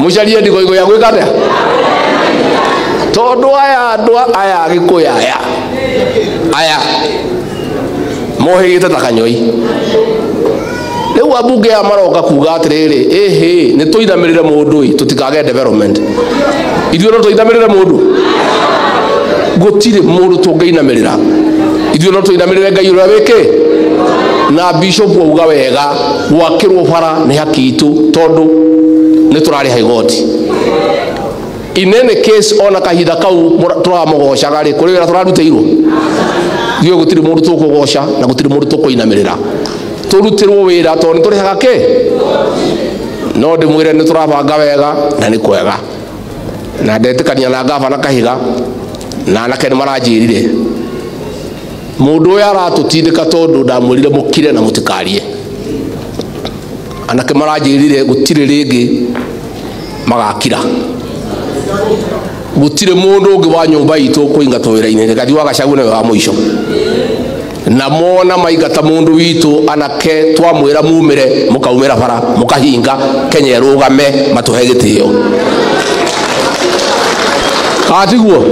mucarie ndigo ya gwika atia tondu aya gikuya aya mohigite ta kanyoi riu abunge ya maroka kuga atiriri ni tuithamirire mundu tutikage development ithuĩ no tuithamirire mundu gutire mundu tungĩinamirira ithuĩ no tuithamirire Ngai ũrĩa wĩkĩ na bishop auga wega gwakĩrwo bara nĩ haki itu tondu nĩ tũrarĩha igoti in any case ona kahinda kau tũramũgocaga rĩ kũrĩ wĩra tũrarutĩirwo ithuĩ gũtirĩ mũndũ tũkũgoca na gũtirĩ mũndũ tũkũinamirĩra tũrutĩrwo wĩra tondũ nĩ tũrĩhaga kĩ no ndĩmwĩre nĩ tũrabanga wega na nĩ kwega na ndetĩkania na gavana Kahiga na anake nĩ maranjĩrire mundu ũyũ aratũtindĩka tondu ndamwĩrire mũkire na mũtikarie anake maranjĩrire gũtirĩ rĩngĩ magakira gũtirĩ mundu ũngĩ wa nyũmba itũ kũingatwo wĩra-inĩ Gathi wa Gachagua nĩwe wa mũico na mona maigata mundu witũ anake twamwĩra mumĩre mũkaumĩra bara mũkahinga Kenya ĩrũgame matũhe gĩtĩo atiguo